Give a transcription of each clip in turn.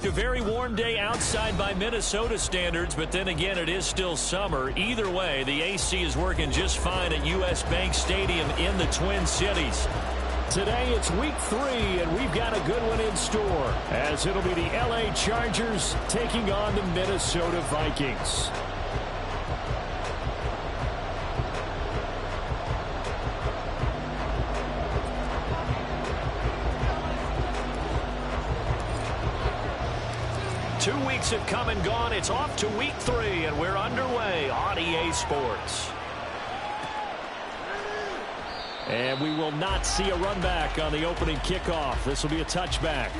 A very warm day outside by Minnesota standards, but then again, it is still summer. Either way, the AC is working just fine at U.S. Bank Stadium in the Twin Cities. Today, it's week 3, and we've got a good one in store, as it'll be the L.A. Chargers taking on the Minnesota Vikings. Two weeks have come and gone. It's off to week 3, and we're underway on EA Sports. And we will not see a run back on the opening kickoff. This will be a touchback.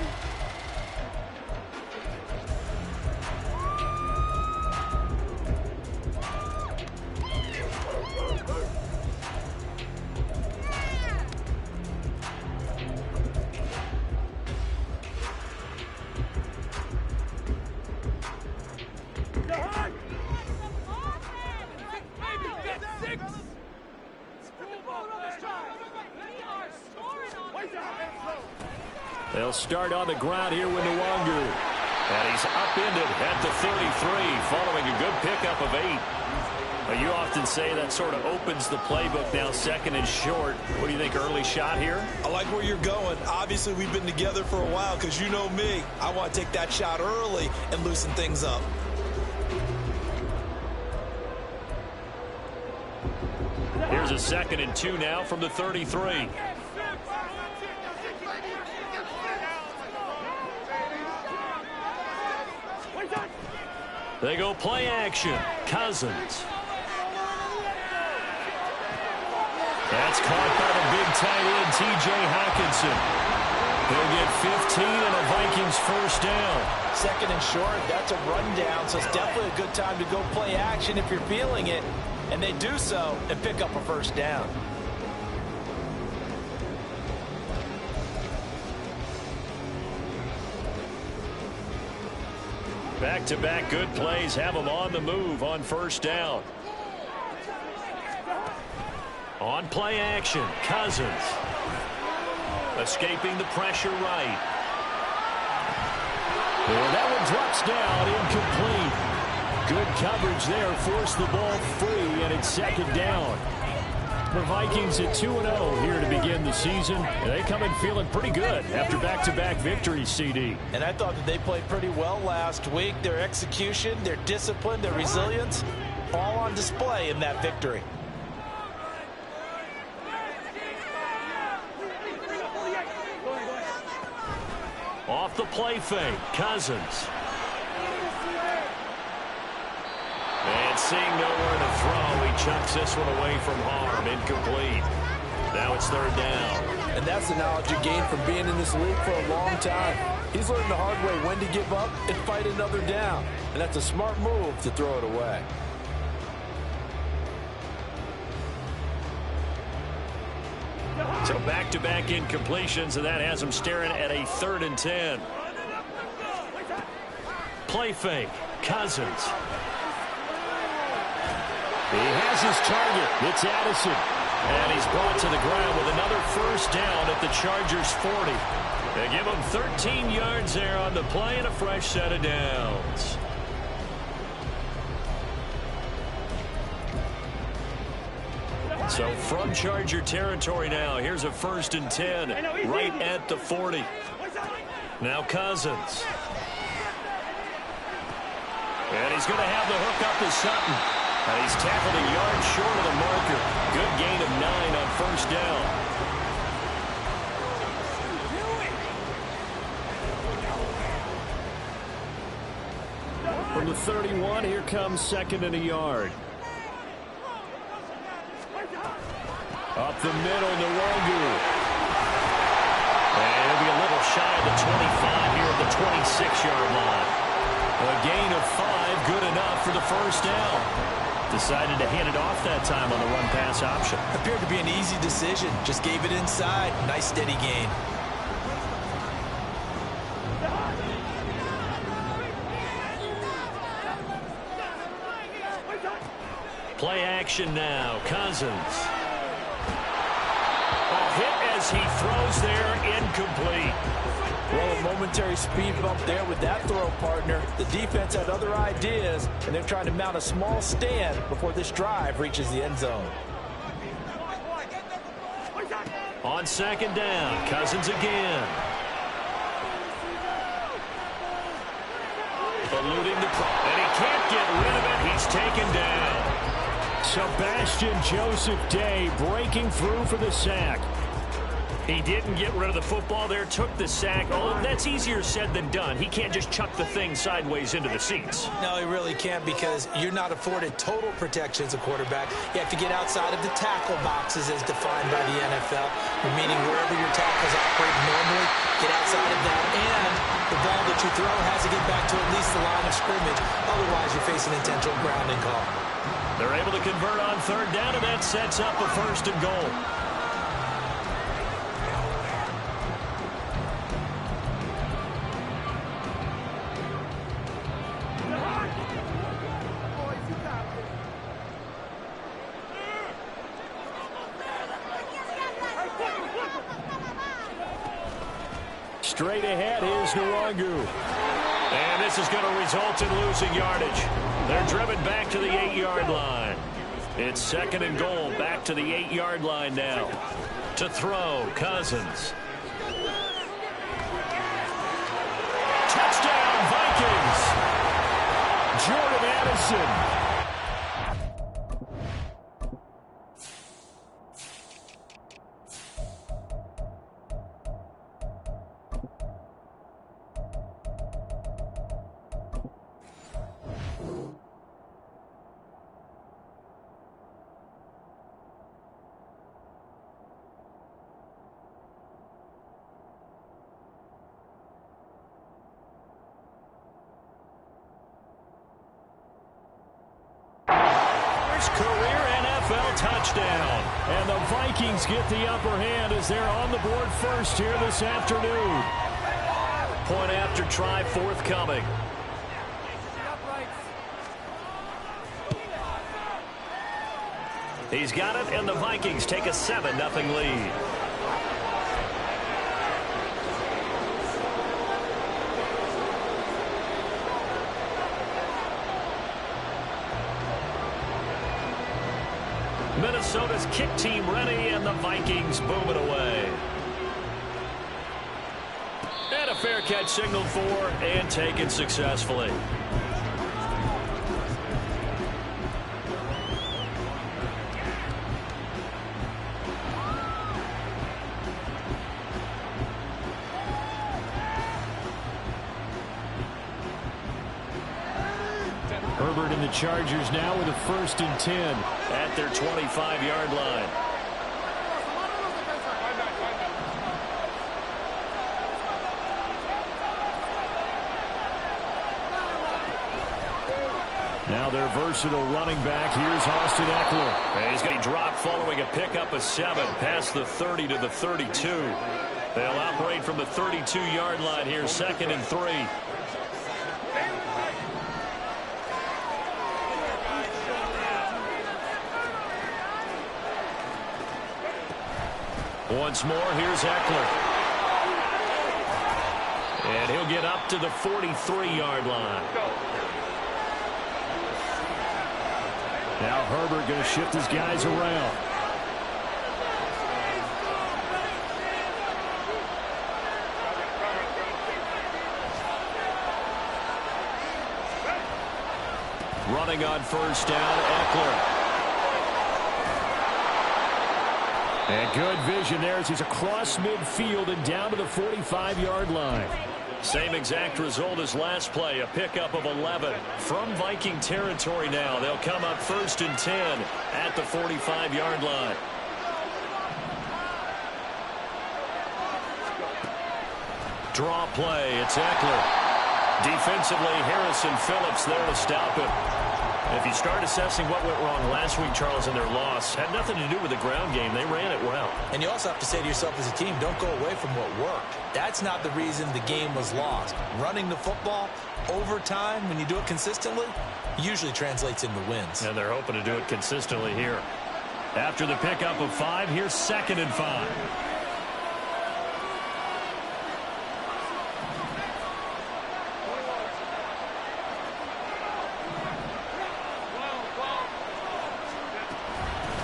They'll start on the ground here with Nwangu. And he's upended at the 33 following a good pickup of 8. Well, you often say that sort of opens the playbook now, second and short. What do you think, early shot here? I like where you're going. Obviously, we've been together for a while because you know me. I want to take that shot early and loosen things up. Here's a 2nd and 2 now from the 33. They go play action. Cousins. That's caught by the big tight end, T.J. Hawkinson. He'll get 15 and a Vikings first down. 2nd and short, that's a rundown, so it's definitely a good time to go play action if you're feeling it. And they do so and pick up a first down. Back-to-back good plays have them on the move on first down. On play action, Cousins. Escaping the pressure right. And that one drops down, incomplete. Good coverage there, forced the ball free, and it's 2nd down. The Vikings at 2-0 here to begin the season. And they come in feeling pretty good after back-to-back victories, CD. And I thought that they played pretty well last week. Their execution, their discipline, their resilience, all on display in that victory. Off the play fake, Cousins. And seeing nowhere to throw, he chucks this one away from harm, incomplete. Now it's 3rd down. And that's the knowledge you gain from being in this league for a long time. He's learned the hard way when to give up and fight another down. And that's a smart move to throw it away. So back-to-back incompletions, and that has him staring at a 3rd and 10. Play fake, Cousins. He has his target. It's Addison. And he's brought to the ground with another first down at the Chargers' 40. They give him 13 yards there on the play and a fresh set of downs. So from Charger territory now, here's a 1st and 10 right at the 40. Now Cousins. And he's going to have the hook up to Sutton. And he's tackled a yard short of the marker. Good gain of 9 on first down. From the 31, here comes 2nd and a yard. Up the middle, Nwangu. And it'll be a little shy of the 25 here at the 26-yard line. A gain of 5, good enough for the first down. Decided to hand it off that time on the run-pass option. Appeared to be an easy decision. Just gave it inside. Nice steady gain. Play action now. Cousins. A hit as he throws there, incomplete. Well, a momentary speed bump there with that throw, partner. The defense had other ideas, and they're trying to mount a small stand before this drive reaches the end zone. On second down, Cousins again. Eluding the pressure, and he can't get rid of it. He's taken down. Sebastian Joseph Day breaking through for the sack. He didn't get rid of the football there, took the sack. Oh, that's easier said than done. He can't just chuck the thing sideways into the seats. No, he really can't, because you're not afforded total protection as a quarterback. You have to get outside of the tackle boxes as defined by the NFL, meaning wherever your tackles operate normally, get outside of that, and the ball that you throw has to get back to at least the line of scrimmage. Otherwise, you're facing intentional grounding call. They're able to convert on third down, and that sets up a 1st and goal. Straight ahead is Nwangu. And this is going to result in losing yardage. They're driven back to the 8-yard line. It's 2nd and goal, back to the 8-yard line now. To throw, Cousins. Touchdown, Vikings! Jordan Addison. Career NFL touchdown. And the Vikings get the upper hand as they're on the board first here this afternoon. Point after try forthcoming. He's got it, and the Vikings take a 7-0 lead. Minnesota's kick team ready, and the Vikings boom it away. And a fair catch signaled for and taken successfully. Herbert and the Chargers now with a 1st and 10 at their 25-yard line. Now their versatile running back. Here's Austin Eckler. And he's going to drop following a pickup of 7 past the 30 to the 32. They'll operate from the 32-yard line here, 2nd and 3. Once more, here's Eckler. And he'll get up to the 43-yard line. Now Herbert going to shift his guys around. Running on 1st down, Eckler. And good vision there as he's across midfield and down to the 45-yard line. Same exact result as last play, a pickup of 11 from Viking territory now. They'll come up 1st and 10 at the 45-yard line. Draw play, it's Eckler. Defensively, Harrison Phillips there to stop him. If you start assessing what went wrong last week, Charles, in their loss, had nothing to do with the ground game. They ran it well. And you also have to say to yourself as a team, don't go away from what worked. That's not the reason the game was lost. Running the football over time, when you do it consistently, usually translates into wins. And they're hoping to do it consistently here. After the pickup of 5, here's 2nd and 5.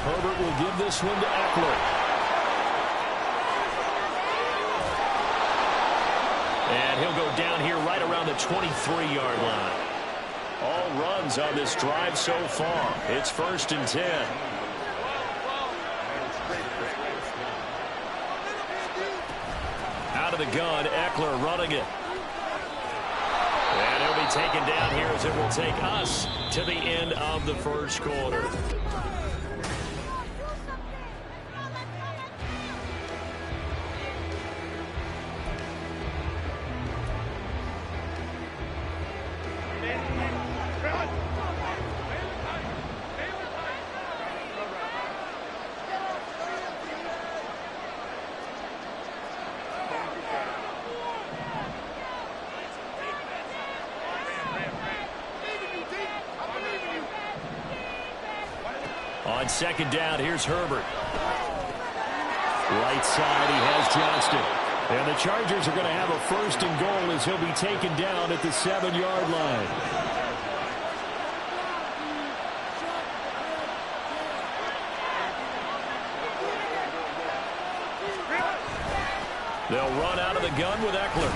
Herbert will give this one to Eckler. And he'll go down here right around the 23-yard line. All runs on this drive so far. It's 1st and 10. Out of the gun, Eckler running it. And he'll be taken down here as it will take us to the end of the first quarter. On 2nd down, here's Herbert. Right side, he has Johnston. And the Chargers are going to have a 1st and goal as he'll be taken down at the 7-yard line. They'll run out of the gun with Eckler.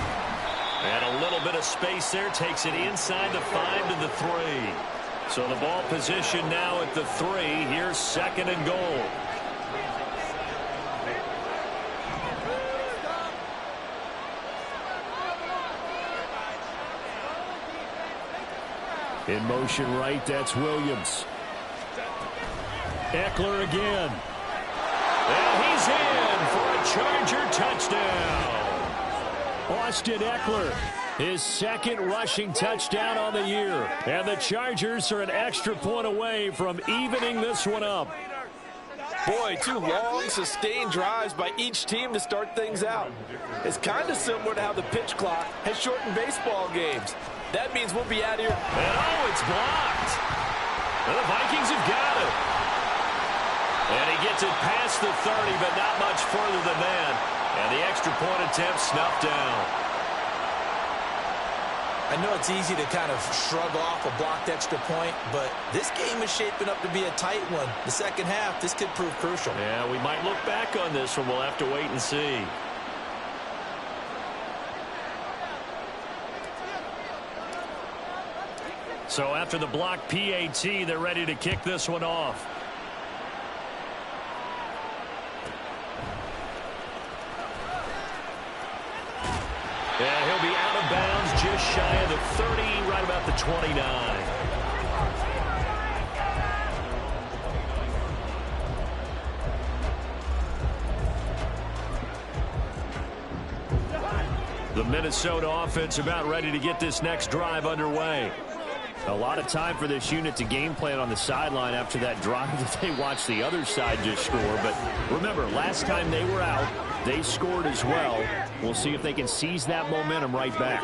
And a little bit of space there takes it inside the 5 to the 3. So the ball position now at the 3. Here's 2nd and goal. In motion right, that's Williams. Eckler again. And he's in for a Charger touchdown. Austin Eckler, his 2nd rushing touchdown on the year. And the Chargers are an extra point away from evening this one up. Boy, 2 long, sustained drives by each team to start things out. It's kind of similar to how the pitch clock has shortened baseball games. That means we'll be out here. And oh, it's blocked. And the Vikings have got it. And he gets it past the 30, but not much further than that. And the extra point attempt snuffed down. I know it's easy to kind of shrug off a blocked extra point, but this game is shaping up to be a tight one. The second half, this could prove crucial. Yeah, we might look back on this one. We'll have to wait and see. So after the block PAT, they're ready to kick this one off. Yeah, he'll be out of bounds just shy of the 30, right about the 29. The Minnesota offense about ready to get this next drive underway. A lot of time for this unit to game plan on the sideline after that drive that they watched the other side just score. But remember, last time they were out, they scored as well. We'll see if they can seize that momentum right back.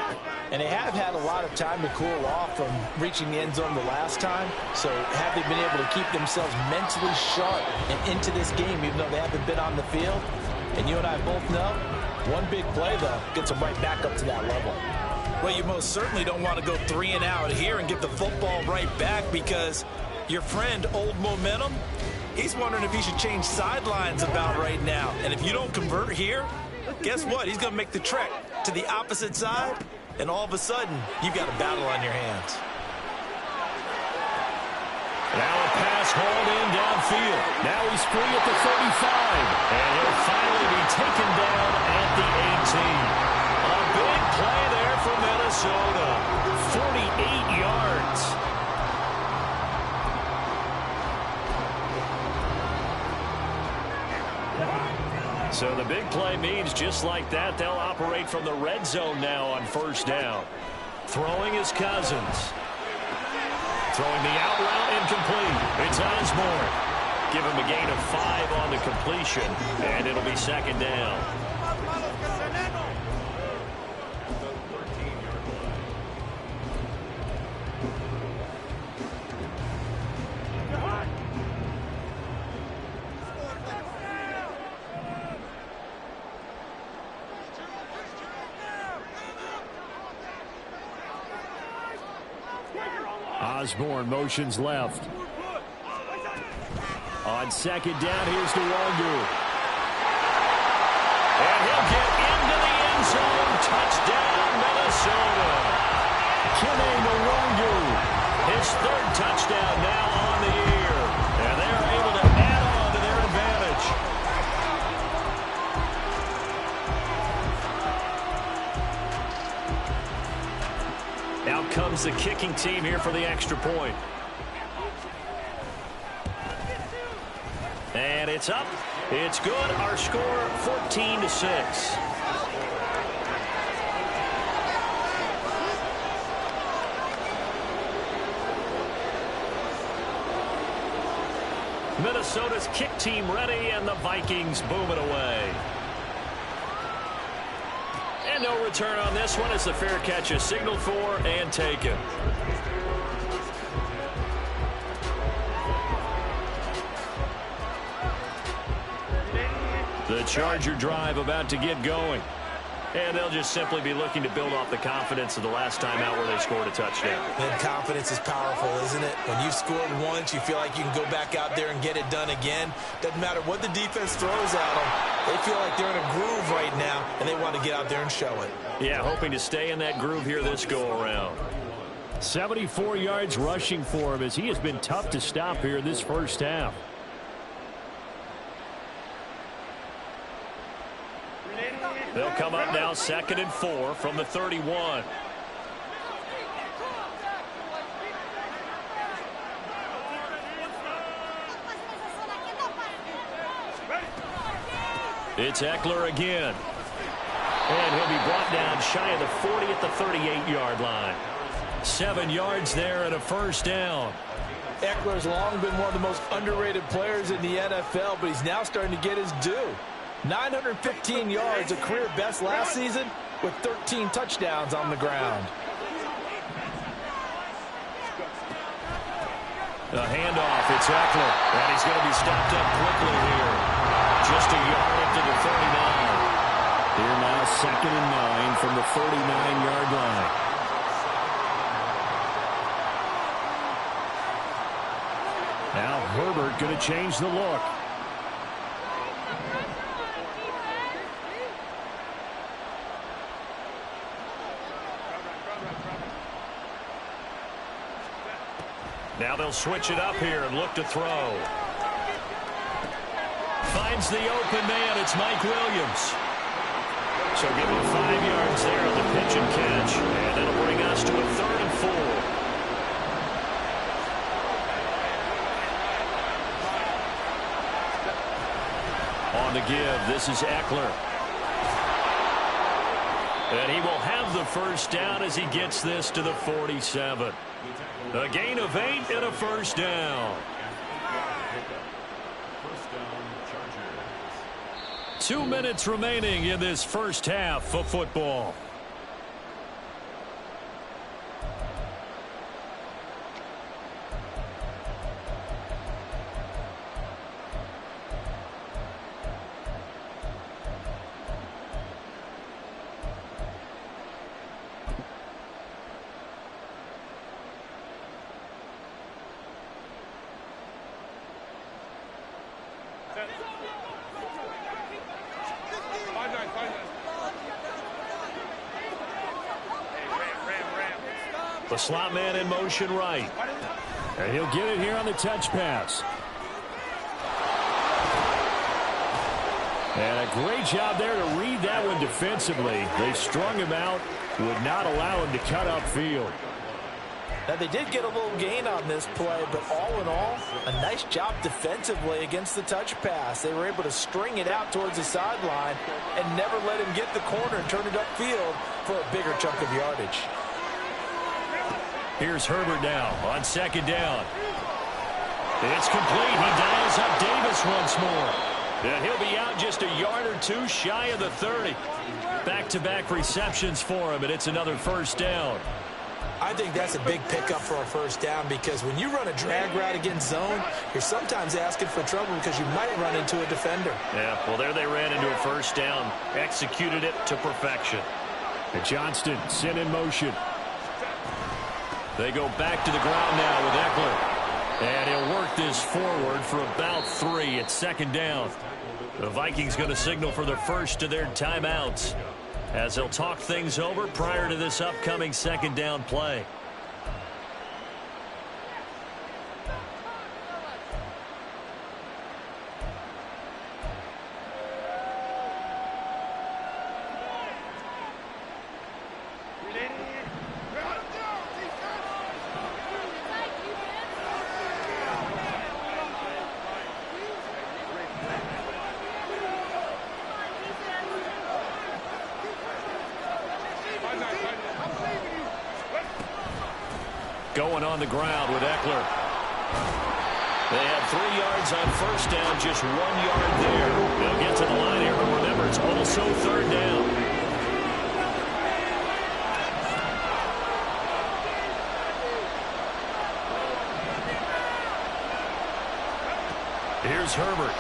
And they have had a lot of time to cool off from reaching the end zone the last time. So have they been able to keep themselves mentally sharp and into this game, even though they haven't been on the field? And you and I both know, one big play, though, gets them right back up to that level. Well, you most certainly don't want to go 3 and out here and get the football right back, because your friend, Old Momentum, he's wondering if he should change sidelines about right now. And if you don't convert here, guess what? He's going to make the trek to the opposite side, and all of a sudden, you've got a battle on your hands. Now a pass hauled in downfield. Now he's free at the 35. And he'll finally be taken down at the 18. A big play there for Minnesota. 48 yards. So the big play means just like that, they'll operate from the red zone now on 1st down. Throwing is Cousins. Throwing the out route incomplete. It's Osborne. Give him a gain of 5 on the completion, and it'll be 2nd down. Osborne motions left. On second down, here's Nwangu. And he'll get into the end zone. Touchdown, Minnesota. Kene Nwangu, his third touchdown now on the year. And they're able to add on to their advantage. Out comes the kicking team here for the extra point. And it's up. It's good. Our score 14-6. Minnesota's kick team ready, and the Vikings boom it away. And no return on this one as the fair catch is signaled for and taken. The Charger drive about to get going. And they'll just simply be looking to build off the confidence of the last time out where they scored a touchdown. And confidence is powerful, isn't it? When you've scored once, you feel like you can go back out there and get it done again. Doesn't matter what the defense throws at them. They feel like they're in a groove right now, and they want to get out there and show it. Yeah, hoping to stay in that groove here this go-around. 74 yards rushing for him as he has been tough to stop here in this first half. They'll come up now 2nd and 4 from the 31. It's Eckler again. And he'll be brought down shy of the 40 at the 38-yard line. 7 yards there and a first down. Eckler's long been one of the most underrated players in the NFL, but he's now starting to get his due. 915 yards, a career best last season, with 13 touchdowns on the ground. A handoff, it's Eckler, and he's going to be stopped up quickly here. Just a yard into the 39. Here now, 2nd and 9 from the 39-yard line. Now Herbert going to change the look. Now they'll switch it up here and look to throw. Finds the open man. It's Mike Williams. So give him 5 yards there on the pitch and catch. And that'll bring us to a 3rd and 4. On the give, this is Eckler. And he will have the first down as he gets this to the 47. A gain of 8 and a first down. 2 minutes remaining in this first half of football. The slot man in motion right. And he'll get it here on the touch pass. And a great job there to read that one defensively. They strung him out, would not allow him to cut upfield. Now, they did get a little gain on this play, but all in all, a nice job defensively against the touch pass. They were able to string it out towards the sideline and never let him get the corner and turn it upfield for a bigger chunk of yardage. Here's Herbert now on 2nd down. It's complete. He dials up Davis once more. And he'll be out just a yard or two shy of the 30. Back-to-back receptions for him, and it's another first down. I think that's a big pickup for a first down because when you run a drag route against zone, you're sometimes asking for trouble because you might run into a defender. Yeah, well, there they ran into a first down. Executed it to perfection. And Johnston sent in motion. They go back to the ground now with Eckler. And he'll work this forward for about 3 at second down. The Vikings going to signal for the first of their timeouts as they'll talk things over prior to this upcoming second down play. Going on the ground with Eckler. They have 3 yards on first down, just 1 yard there. They'll get to the line here, but remember, it's also third down. Here's Herbert.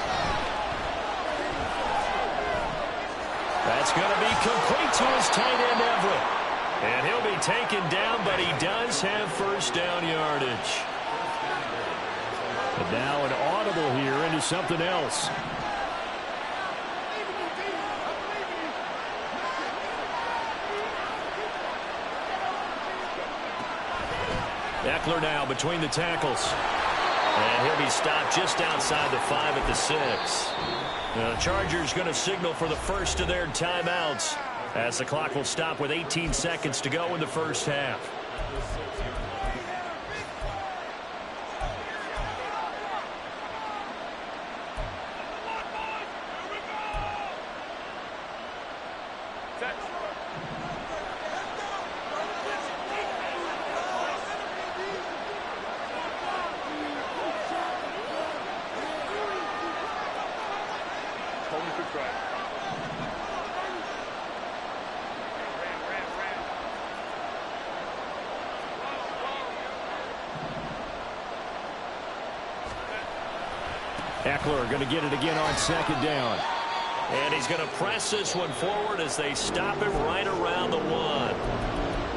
That's going to be complete to his tight end, Everett. And he'll be taken down, but he does have first down yardage. And now an audible here into something else. Eckler now between the tackles. And he'll be stopped just outside the 5 at the 6. The Chargers going to signal for the first of their timeouts, as the clock will stop with 18 seconds to go in the first half. Eckler going to get it again on second down. And he's going to press this one forward as they stop him right around the 1.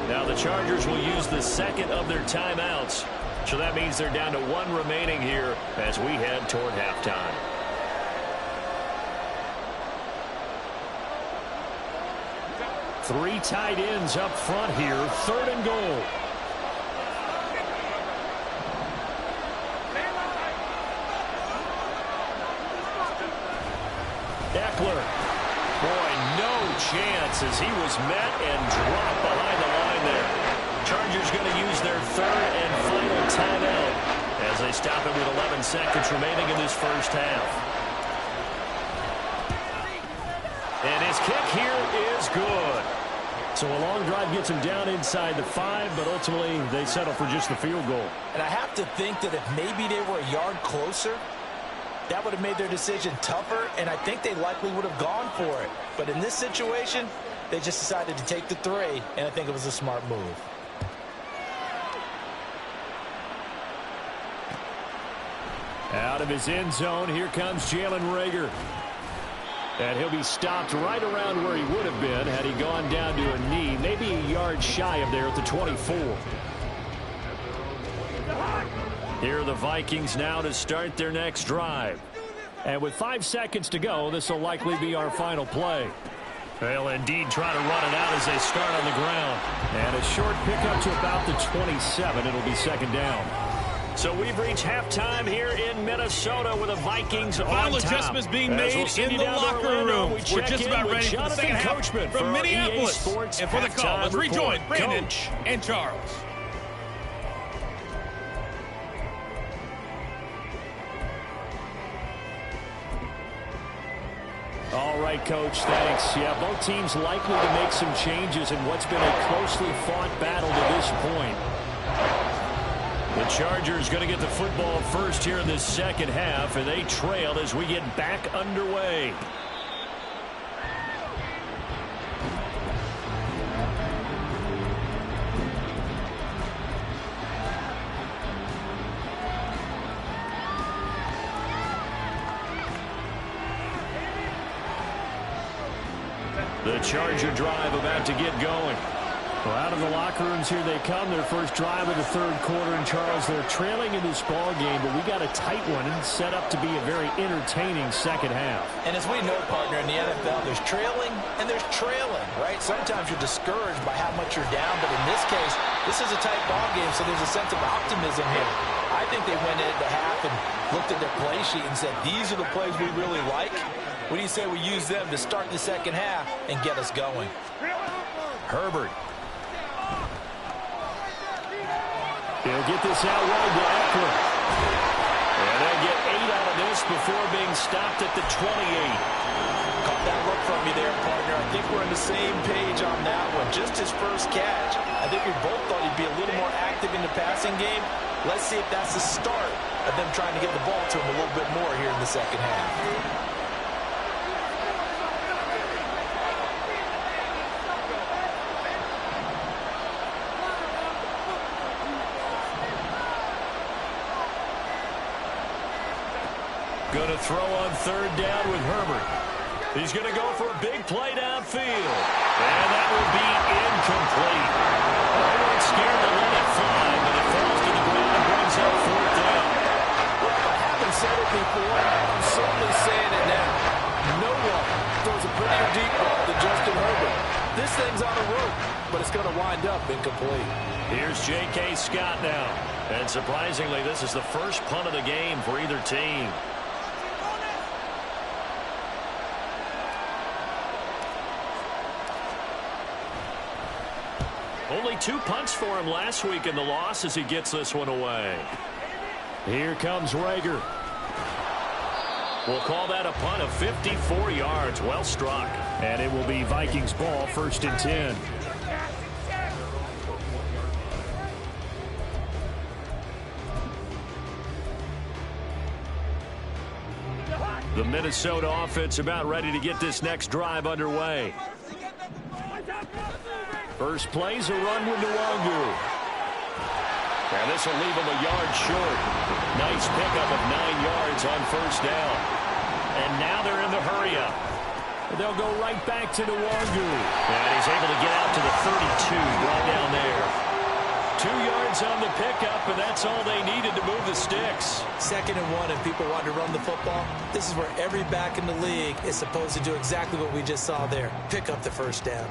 Now the Chargers will use the second of their timeouts. So that means they're down to 1 remaining here as we head toward halftime. Three tight ends up front here. 3rd and goal. Eckler. Boy, no chance as he was met and dropped behind the line there. Chargers going to use their 3rd and final timeout as they stop him with 11 seconds remaining in this first half. And his kick here is good. So a long drive gets him down inside the 5, but ultimately they settle for just the field goal. And I have to think that if maybe they were a yard closer, that would have made their decision tougher, and I think they likely would have gone for it. But in this situation, they just decided to take the 3, and I think it was a smart move. Out of his end zone, here comes Jalen Reagor. And he'll be stopped right around where he would have been had he gone down to a knee, maybe a yard shy of there at the 24. Here are the Vikings now to start their next drive. And with 5 seconds to go, this will likely be our final play. They'll indeed try to run it out as they start on the ground. And a short pickup to about the 27. It'll be second down. So we've reached halftime here in Minnesota with the Vikings on Final top. adjustments being made in the locker room. We're just about ready for the second half from Minneapolis. And for the call, let's rejoin Brandon and Charles. All right, Coach, thanks. Yeah, both teams likely to make some changes in what's been a closely fought battle to this point. The Chargers going to get the football first here in this second half, and they trail as we get back underway. The Charger drive about to get going. Well, out of the locker rooms here they come. Their first drive of the third quarter. And, Charles, they're trailing in this ball game, but we got a tight one and set up to be a very entertaining second half. And as we know, partner, in the NFL, there's trailing and there's trailing, right? Sometimes you're discouraged by how much you're down, but in this case, this is a tight ball game, so there's a sense of optimism here. I think they went into the half and looked at their play sheet and said, these are the plays we really like. What do you say we use them to start the second half and get us going? Herbert. He'll get this out wide to Eckler. And they get 8 out of this before being stopped at the 28. Caught that look from you there, partner. I think we're on the same page on that one. Just his first catch. I think we both thought he'd be a little more active in the passing game. Let's see if that's the start of them trying to get the ball to him a little bit more here in the second half. Going to throw on third down with Herbert. He's going to go for a big play downfield. And that will be incomplete. They weren't scared to let it fly, but it falls to the ground and brings up fourth down. Well, I haven't said it before. I'm certainly saying it now. No one throws a prettier deep ball than Justin Herbert. This thing's on a rope, but it's going to wind up incomplete. Here's J.K. Scott now. And surprisingly, this is the first punt of the game for either team. Only 2 punts for him last week in the loss as he gets this one away. Here comes Rager. We'll call that a punt of 54 yards. Well struck. And it will be Vikings ball, 1st and 10. The Minnesota offense about ready to get this next drive underway. First play's a run with Nwangu. And this will leave him a yard short. Nice pickup of 9 yards on first down. And now they're in the hurry-up. They'll go right back to Nwangu. And he's able to get out to the 32 right down there. 2 yards on the pickup, and that's all they needed to move the sticks. 2nd and 1, and people want to run the football. This is where every back in the league is supposed to do exactly what we just saw there. Pick up the first down.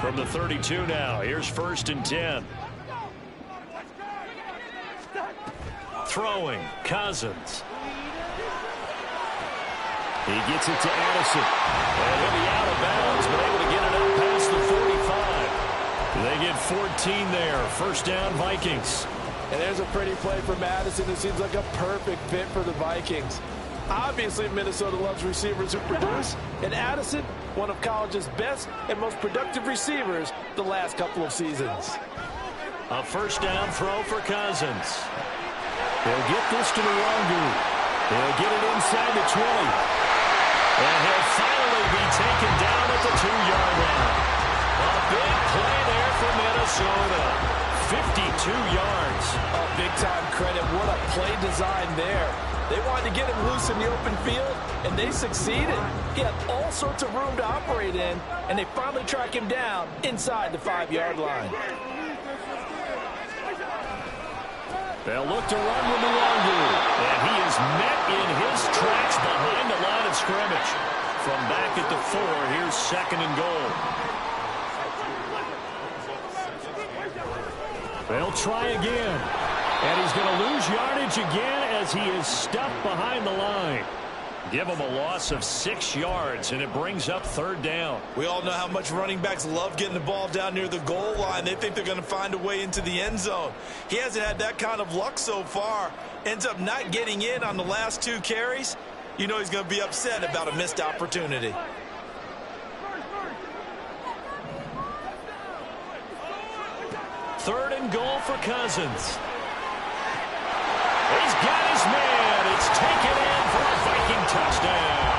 From the 32 now, here's 1st and 10. Throwing, Cousins. He gets it to Addison. And he'll be out of bounds, but able to get it up past the 45. They get 14 there. First down, Vikings. And there's a pretty play for Madison. It seems like a perfect fit for the Vikings. Obviously, Minnesota loves receivers who produce, and Addison, one of college's best and most productive receivers the last couple of seasons. A first down throw for Cousins. He'll get this to Nwangu. He'll get it inside the 20. And he'll finally be taken down at the 2-yard line. A big play there for Minnesota. 52 yards. Oh, big-time credit. What a play design there. They wanted to get him loose in the open field, and they succeeded. He had all sorts of room to operate in, and they finally track him down inside the 5-yard line. They'll look to run with Nwangu, and he is met in his tracks behind the line of scrimmage. From back at the 4, here's 2nd and goal. They'll try again. And he's going to lose yardage again as he is stuffed behind the line. Give him a loss of 6 yards, and it brings up 3rd down. We all know how much running backs love getting the ball down near the goal line. They think they're going to find a way into the end zone. He hasn't had that kind of luck so far. Ends up not getting in on the last 2 carries. You know he's going to be upset about a missed opportunity. Third and goal for Cousins. He's got his man. It's taken in for a Viking touchdown.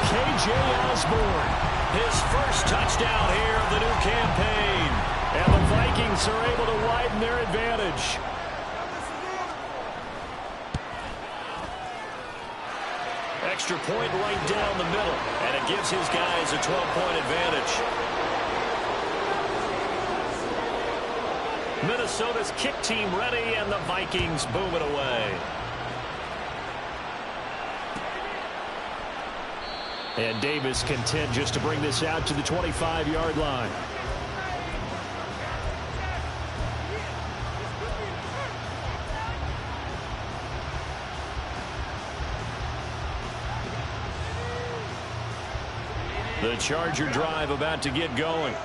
K.J. Osborne, his first touchdown here of the new campaign. And the Vikings are able to widen their advantage. extra point right down the middle, and it gives his guys a 12-point advantage. Minnesota's kick team ready, and the Vikings boom it away. And Davis content just to bring this out to the 25-yard line. The Charger drive about to get going.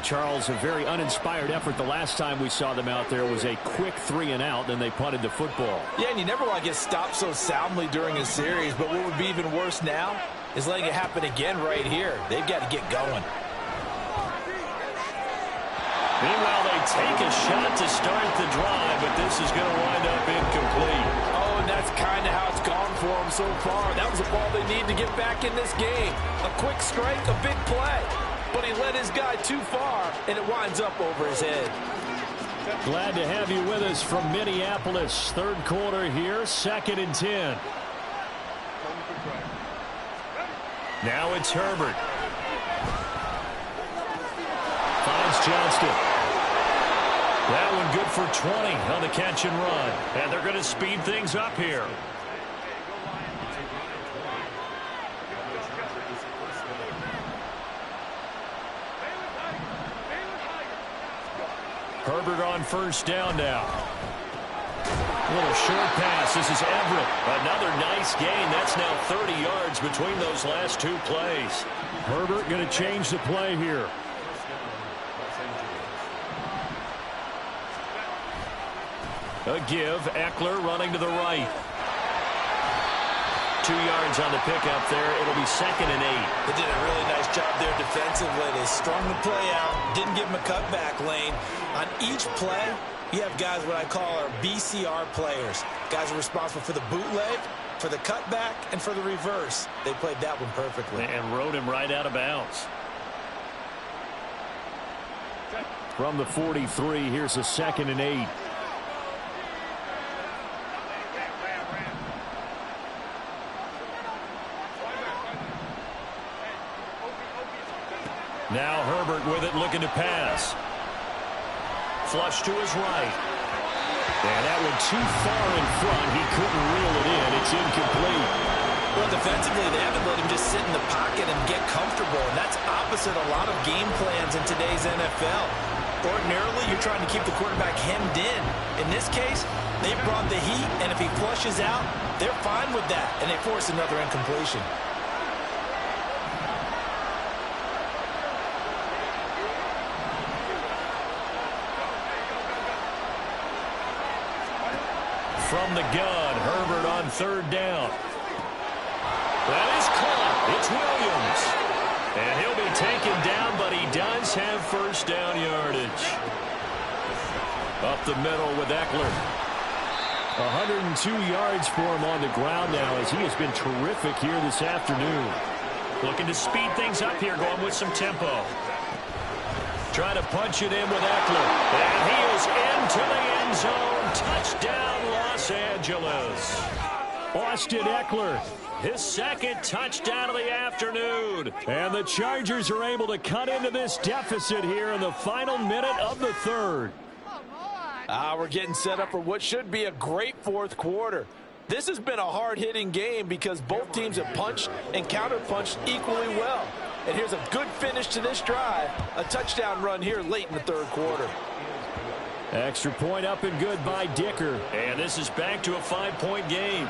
Charles, a very uninspired effort the last time we saw them out there was a quick 3-and-out, then they punted the football. Yeah, and you never want to get stopped so soundly during a series, but what would be even worse now is letting it happen again right here. They've got to get going. Meanwhile, they take a shot to start the drive, but this is going to wind up incomplete. Oh, and that's kind of how it's gone for them so far. That was a ball they need to get back in this game. A quick strike, a big play. But he led his guy too far, and it winds up over his head. Glad to have you with us from Minneapolis. Third quarter here, 2nd and 10. Now it's Herbert. Finds Johnston. That one good for 20 on the catch and run. And they're going to speed things up here. Herbert on first down now. A little short pass. This is Everett. Another nice gain. That's now 30 yards between those last two plays. Herbert going to change the play here. A give. Eckler running to the right. 2 yards on the pickup there. It'll be 2nd and 8. They did a really nice job there defensively. They strung the play out. Didn't give him a cutback lane. On each play, you have guys what I call our BCR players. Guys are responsible for the bootleg, for the cutback, and for the reverse. They played that one perfectly. And rode him right out of bounds. From the 43, here's a 2nd and 8. Now Herbert with it, looking to pass. Flush to his right. And that one too far in front. He couldn't reel it in. It's incomplete. Well, defensively, they haven't let him just sit in the pocket and get comfortable. And that's opposite a lot of game plans in today's NFL. Ordinarily, you're trying to keep the quarterback hemmed in. In this case, they brought the heat, and if he flushes out, they're fine with that. And they force another incompletion. From the gun, Herbert on third down. That is caught. It's Williams. And he'll be taken down, but he does have first down yardage. Up the middle with Eckler. 102 yards for him on the ground now as he has been terrific here this afternoon. Looking to speed things up here, going with some tempo. Trying to punch it in with Eckler. And he is into the end zone. Touchdown, Los Angeles. Austin Eckler, his 2nd touchdown of the afternoon. And the Chargers are able to cut into this deficit here in the final minute of the 3rd. We're getting set up for what should be a great 4th quarter. This has been a hard-hitting game because both teams have punched and counterpunched equally well. And here's a good finish to this drive. A touchdown run here late in the 3rd quarter. Extra point up and good by Dicker. And this is back to a 5-point game.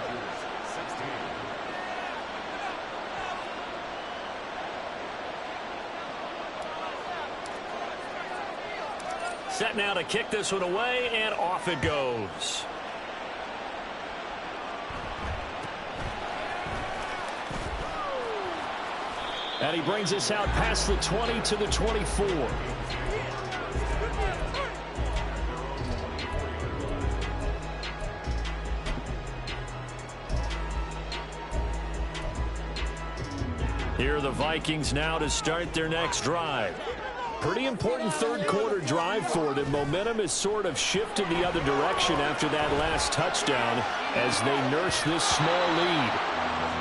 Set now to kick this one away, and off it goes. And he brings us out past the 20 to the 24. Here are the Vikings now to start their next drive. Pretty important 3rd quarter drive for them. Momentum has sort of shifted the other direction after that last touchdown as they nurse this small lead.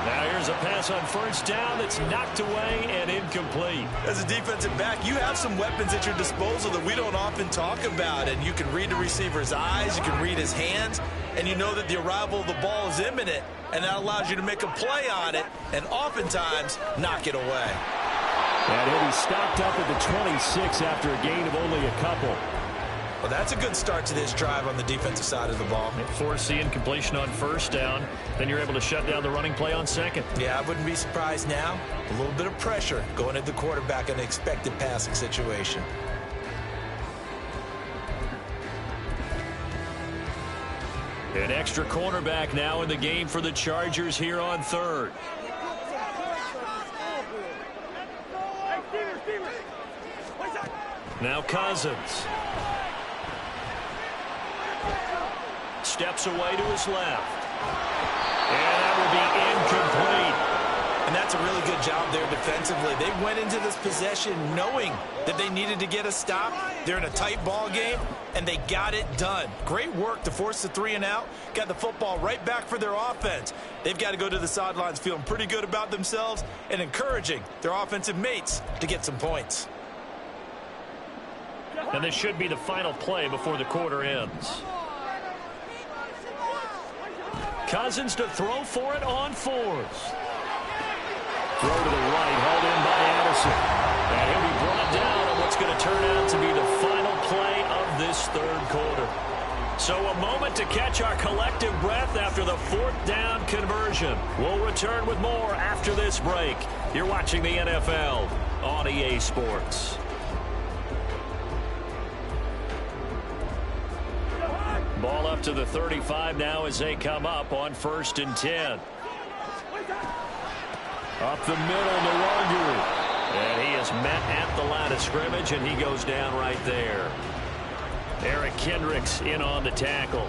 Now here's a pass on first down that's knocked away and incomplete. As a defensive back, you have some weapons at your disposal that we don't often talk about. And you can read the receiver's eyes, you can read his hands, and you know that the arrival of the ball is imminent. And that allows you to make a play on it and oftentimes knock it away. And he'll be stopped up at the 26 after a gain of only a couple. Well, that's a good start to this drive on the defensive side of the ball. Forcing completion on first down. Then you're able to shut down the running play on second. Yeah, I wouldn't be surprised now. A little bit of pressure going at the quarterback in an expected passing situation. An extra cornerback now in the game for the Chargers here on third. Now Cousins. Steps away to his left. And that will be incomplete. And that's a really good job there defensively. They went into this possession knowing that they needed to get a stop. They're in a tight ball game, and they got it done. Great work to force the 3 and out. Got the football right back for their offense. They've got to go to the sidelines feeling pretty good about themselves and encouraging their offensive mates to get some points. And this should be the final play before the quarter ends. Cousins to throw for it on fourth. Throw to the right, hauled in by Addison. And he'll be brought down on what's going to turn out to be the final play of this third quarter. So a moment to catch our collective breath after the fourth down conversion. We'll return with more after this break. You're watching the NFL on EA Sports. Ball up to the 35 now as they come up on 1st and 10. Up the middle, Nwangu. And he is met at the line of scrimmage, and he goes down right there. Eric Kendricks in on the tackle.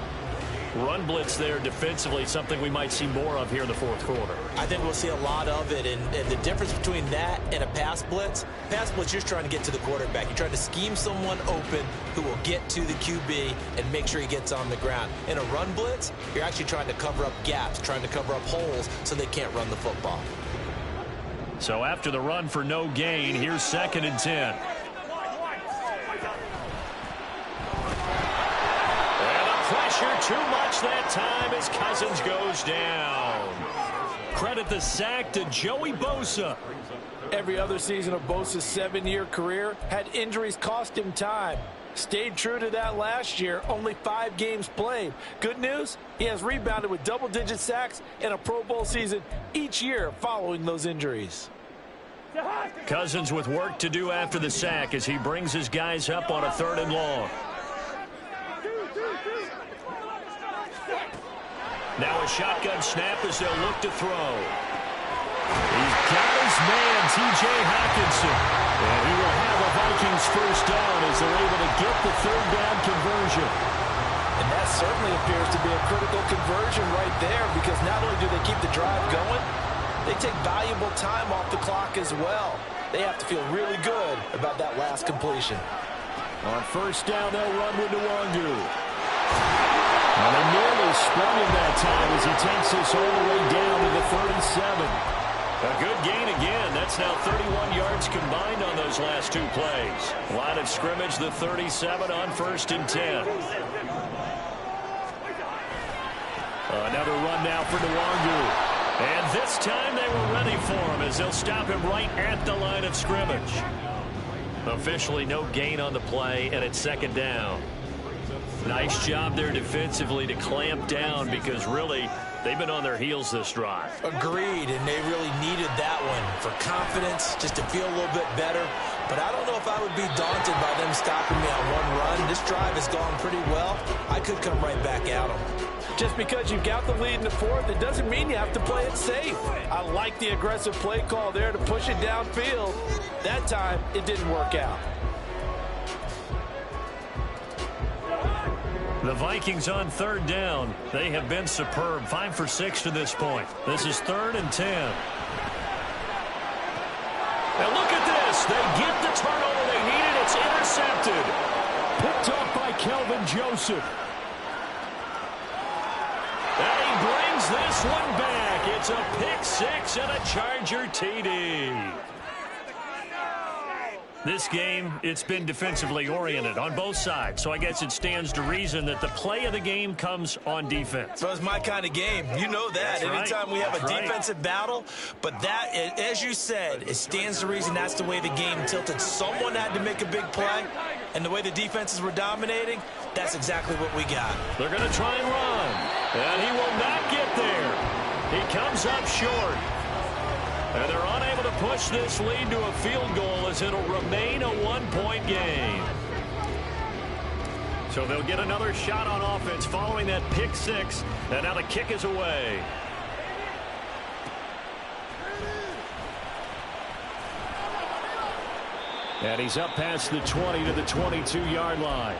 Run blitz there defensively, something we might see more of here in the fourth quarter. I think we'll see a lot of it, and the difference between that and a pass blitz, you're just trying to get to the quarterback. You're trying to scheme someone open who will get to the QB and make sure he gets on the ground. In a run blitz, you're actually trying to cover up gaps, trying to cover up holes so they can't run the football. So after the run for no gain, here's 2nd and 10. Pressure too much that time as Cousins goes down. Credit the sack to Joey Bosa. Every other season of Bosa's 7-year career had injuries cost him time. Stayed true to that last year, only 5 games played. Good news, he has rebounded with double-digit sacks in a Pro Bowl season each year following those injuries. Cousins with work to do after the sack as he brings his guys up on a 3rd and long. Now a shotgun snap as they'll look to throw. He's got his man, T.J. Hockenson. And he will have a Vikings first down as they're able to get the 3rd down conversion. And that certainly appears to be a critical conversion right there, because not only do they keep the drive going, they take valuable time off the clock as well. They have to feel really good about that last completion. On first down, they'll run with Nwangu. And they nearly sprung him that time as he takes this all the way down to the 37. A good gain again. That's now 31 yards combined on those last 2 plays. Line of scrimmage, the 37 on 1st and 10. Another run now for Nwangu. And this time they were ready for him as they'll stop him right at the line of scrimmage. Officially no gain on the play, and it's 2nd down. Nice job there defensively to clamp down, because really they've been on their heels this drive. Agreed, and they really needed that one for confidence, just to feel a little bit better. But I don't know if I would be daunted by them stopping me on one run. This drive has gone pretty well. I could come right back at them. Just because you've got the lead in the 4th, it doesn't mean you have to play it safe. I like the aggressive play call there to push it downfield. That time, it didn't work out. The Vikings on 3rd down. They have been superb. 5 for 6 to this point. This is 3rd and 10. And look at this. They get the turnover they needed. It's intercepted. Picked up by Kelvin Joseph. And he brings this one back. It's a pick six and a Charger TD. This game, it's been defensively oriented on both sides, so I guess it stands to reason that the play of the game comes on defense. So it's my kind of game. You know that. That's Anytime right. we have That's a defensive right. battle, but that, as you said, it stands to reason that's the way the game tilted. Someone had to make a big play, and the way the defenses were dominating, that's exactly what we got. They're going to try and run, and he will not get there. He comes up short. And they're unable to push this lead to a field goal as it'll remain a one-point game. So they'll get another shot on offense following that pick six. And now the kick is away. And he's up past the 20 to the 22-yard line.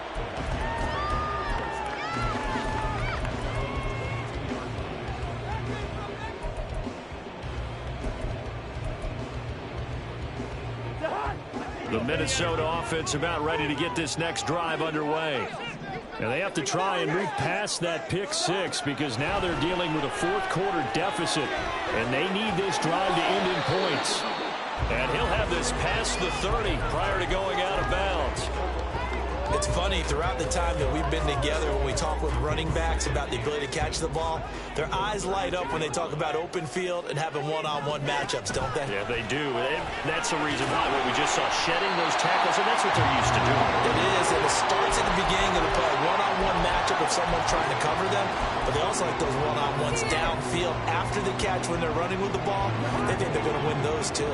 The Minnesota offense about ready to get this next drive underway. And they have to try and move past that pick six because now they're dealing with a fourth-quarter deficit. And they need this drive to end in points. And he'll have this past the 30 prior to going out of bounds. It's funny, throughout the time that we've been together, when we talk with running backs about the ability to catch the ball, their eyes light up when they talk about open field and having one-on-one matchups, don't they? Yeah, they do. And that's the reason why what we just saw, shedding those tackles, and that's what they're used to doing. It is, and it starts at the beginning of the play. One-on-one matchup if someone's trying to cover them, but they also like those one-on-ones downfield after the catch when they're running with the ball. They think they're going to win those, too.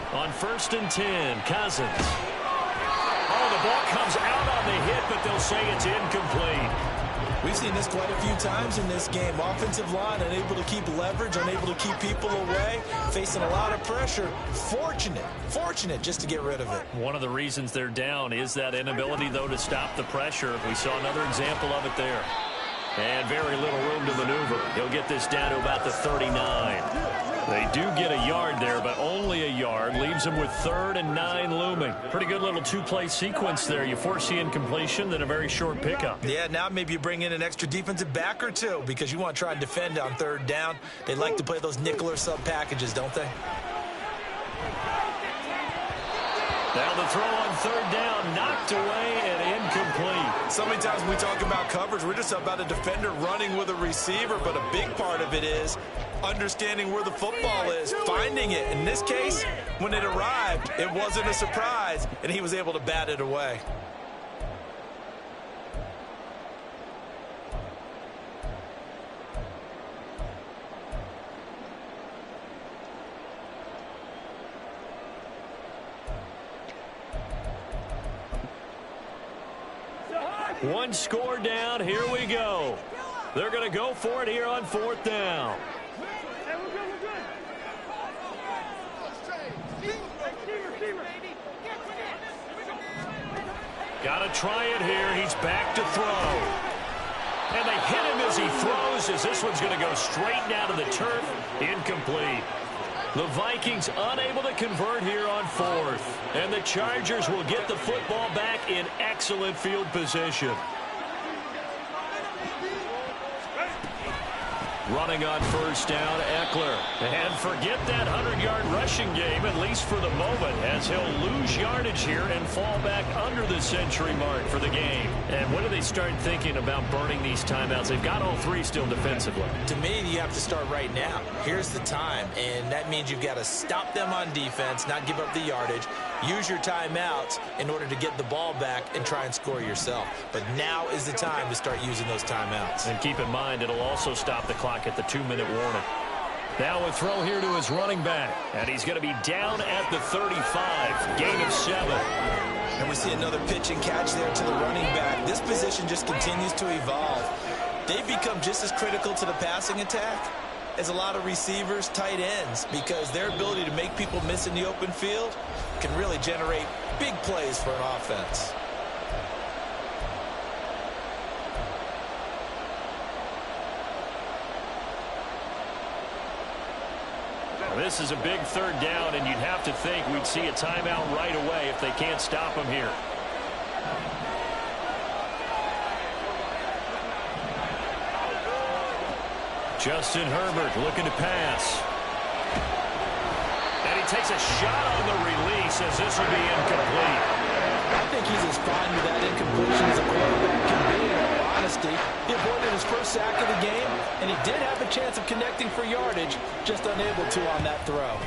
On 1st and 10, Cousins. Oh, the ball comes out on the hit, but they'll say it's incomplete. We've seen this quite a few times in this game. Offensive line unable to keep leverage, unable to keep people away, facing a lot of pressure. Fortunate just to get rid of it. One of the reasons they're down is that inability, though, to stop the pressure. We saw another example of it there. And very little room to maneuver. He'll get this down to about the 39. They do get a yard there, but only a yard. Leaves them with 3rd and 9 looming. Pretty good little two-play sequence there. You force the incompletion, then a very short pickup. Yeah, now maybe you bring in an extra defensive back or two because you want to try and defend on 3rd down. They like to play those nickel or sub packages, don't they? Now the throw on 3rd down, knocked away and incomplete. So many times when we talk about coverage, we're just about a defender running with a receiver, but a big part of it is understanding where the football is, finding it. In this case, when it arrived, it wasn't a surprise, and he was able to bat it away. One score down. Here we go. They're going to go for it here on 4th down. Got to try it here. He's back to throw. And they hit him as he throws, as this one's going to go straight down to the turf. Incomplete. The Vikings unable to convert here on 4th. And the Chargers will get the football back in excellent field position. Running on 1st down, Eckler. And forget that 100-yard rushing game, at least for the moment, as he'll lose yardage here and fall back under the century mark for the game. And when do they start thinking about burning these timeouts? They've got all 3 still defensively. To me, you have to start right now. Here's the time, and that means you've got to stop them on defense, not give up the yardage, use your timeouts in order to get the ball back and try and score yourself. But now is the time to start using those timeouts. And keep in mind, it'll also stop the clock at the 2-minute warning. Now a throw here to his running back, and he's going to be down at the 35. Gain of 7. And we see another pitch and catch there to the running back. This position just continues to evolve. They've become just as critical to the passing attack as a lot of receivers, tight ends, because their ability to make people miss in the open field can really generate big plays for an offense. This is a big 3rd down, and you'd have to think we'd see a timeout right away if they can't stop him here. Justin Herbert looking to pass. And he takes a shot on the release as this will be incomplete. I think he's as fine with that incompletion as a quarterback can be, in all honesty. He avoided his first sack of the game, and he did have a chance of connecting for yardage, just unable to on that throw.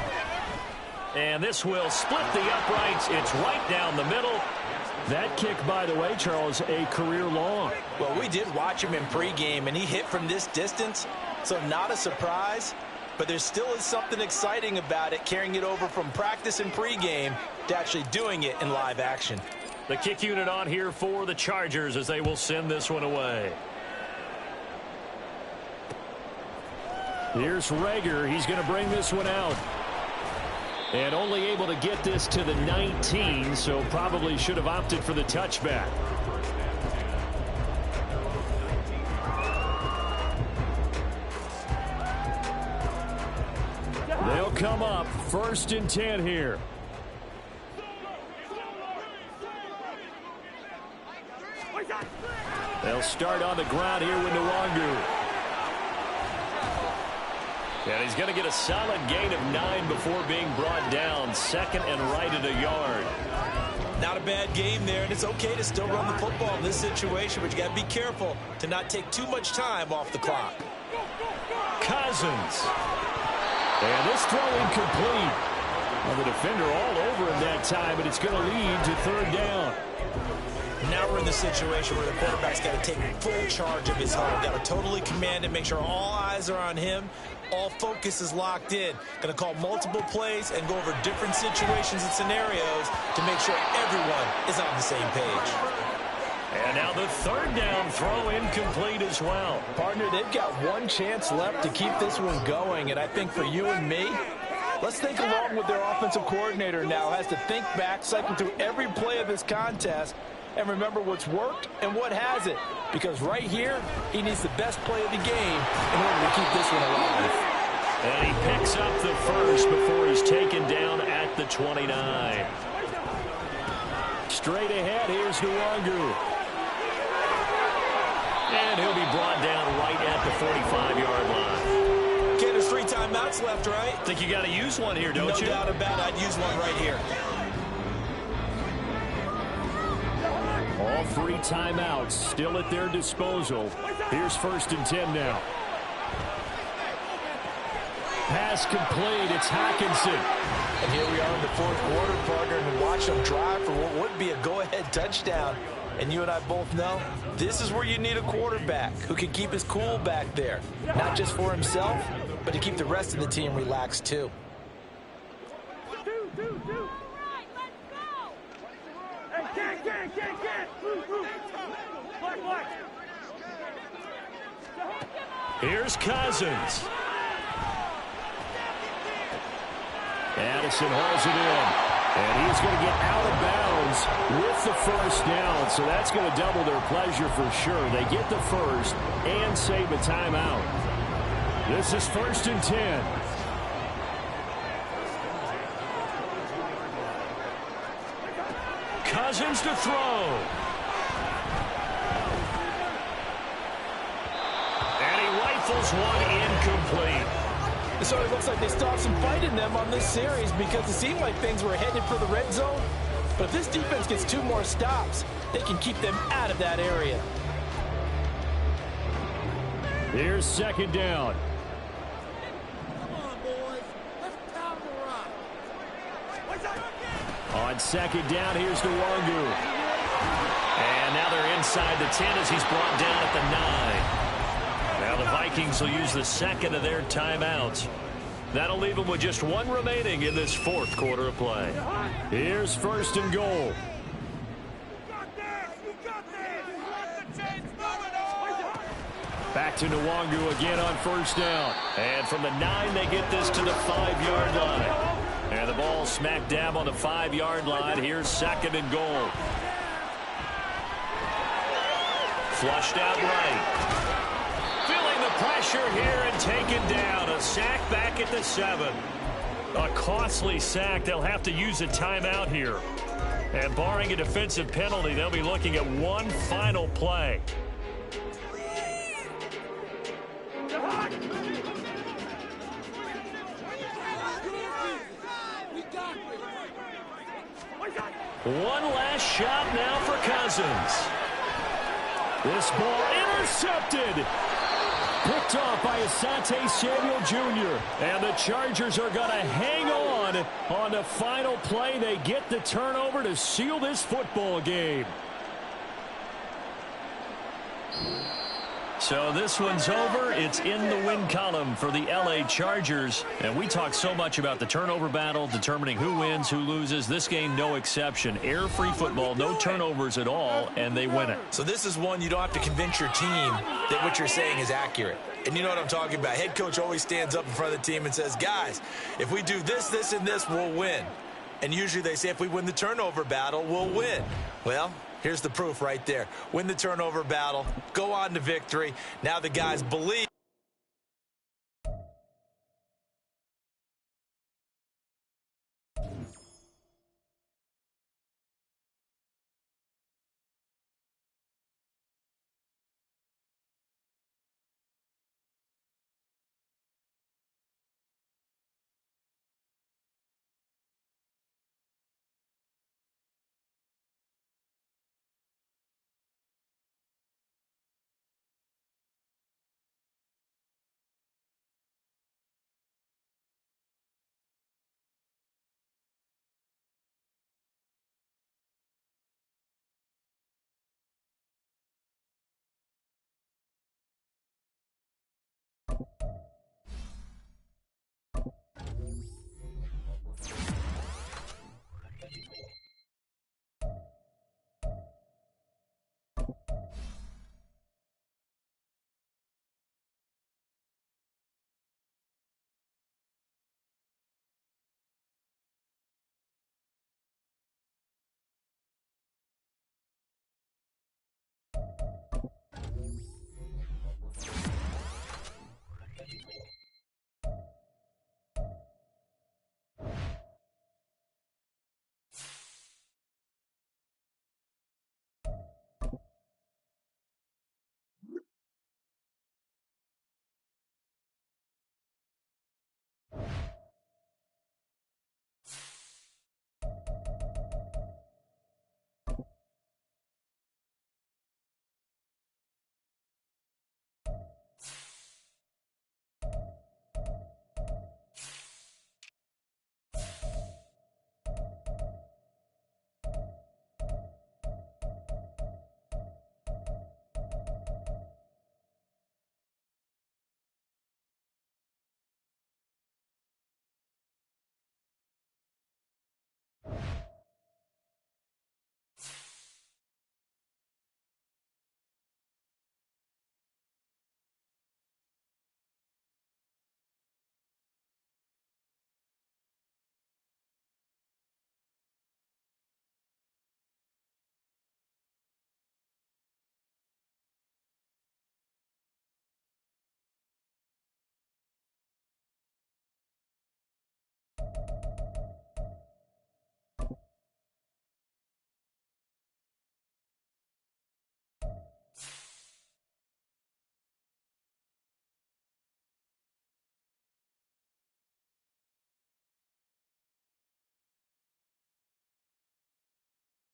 And this will split the uprights. It's right down the middle. That kick, by the way, Charles, a career long. Well, we did watch him in pregame, and he hit from this distance, so not a surprise. But there still is something exciting about it, carrying it over from practice and pregame to actually doing it in live action. The kick unit on here for the Chargers as they will send this one away. Here's Rager. He's going to bring this one out. And only able to get this to the 19, so probably should have opted for the touchback. They'll come up 1st and 10 here. They'll start on the ground here with Nwangu. And he's going to get a solid gain of 9 before being brought down. 2nd and right at a yard. Not a bad game there, and it's okay to still run the football in this situation, but you got to be careful to not take too much time off the clock. Cousins. And this throw incomplete. Well, the defender all over him that time, but it's going to lead to 3rd down. Now we're in the situation where the quarterback's got to take full charge of his home. Got to totally command it, make sure all eyes are on him. All focus is locked in. Going to call multiple plays and go over different situations and scenarios to make sure everyone is on the same page. And now the 3rd down throw incomplete as well. Partner, they've got one chance left to keep this one going, and I think for you and me, let's think along with their offensive coordinator now. Has to think back, cycle through every play of this contest, and remember what's worked and what hasn't. Because right here, he needs the best play of the game in order to keep this one alive. And he picks up the first before he's taken down at the 29. Straight ahead, here's Nwangu. And he'll be brought down right at the 45-yard line. Okay, there's 3 timeouts left, right? Think you got to use one here, don't you? No doubt about it. I'd use one right here. All 3 timeouts still at their disposal. Here's 1st and 10 now. Pass complete. It's Hockenson. And here we are in the 4th quarter, partner, and watch them drive for what would be a go-ahead touchdown. And you and I both know this is where you need a quarterback who can keep his cool back there. Not just for himself, but to keep the rest of the team relaxed too. Here's Cousins. Addison holds it in. And he's going to get out of bounds with the 1st down. So that's going to double their pleasure for sure. They get the 1st and save a timeout. This is 1st and 10. Cousins to throw. And he rifles one incomplete. So it looks like they still have some fight in them on this series because it seemed like things were headed for the red zone. But if this defense gets 2 more stops, they can keep them out of that area. Here's 2nd down. On 2nd down, here's Nwangu. And now they're inside the 10 as he's brought down at the 9. Now the Vikings will use the 2nd of their timeouts. That'll leave them with just 1 remaining in this 4th quarter of play. Here's 1st and goal. Back to Nwangu again on 1st down. And from the 9, they get this to the 5-yard line. And the ball smack dab on the 5-yard line. Here's 2nd and goal. Flushed out right. Feeling the pressure here and taken down. A sack back at the 7. A costly sack. They'll have to use a timeout here. And barring a defensive penalty, they'll be looking at one final play. One last shot now for Cousins. This ball intercepted. Picked off by Asante Samuel Jr. And the Chargers are going to hang on the final play. They get the turnover to seal this football game. So this one's over. It's in the win column for the L.A. Chargers. And we talk so much about the turnover battle, determining who wins, who loses. This game, no exception. Air-free football, no turnovers at all, and they win it. So this is one you don't have to convince your team that what you're saying is accurate. And you know what I'm talking about. Head coach always stands up in front of the team and says, guys, if we do this, this, and this, we'll win. And usually they say if we win the turnover battle, we'll win. Well, here's the proof right there. Win the turnover battle. Go on to victory. Now the guys believe.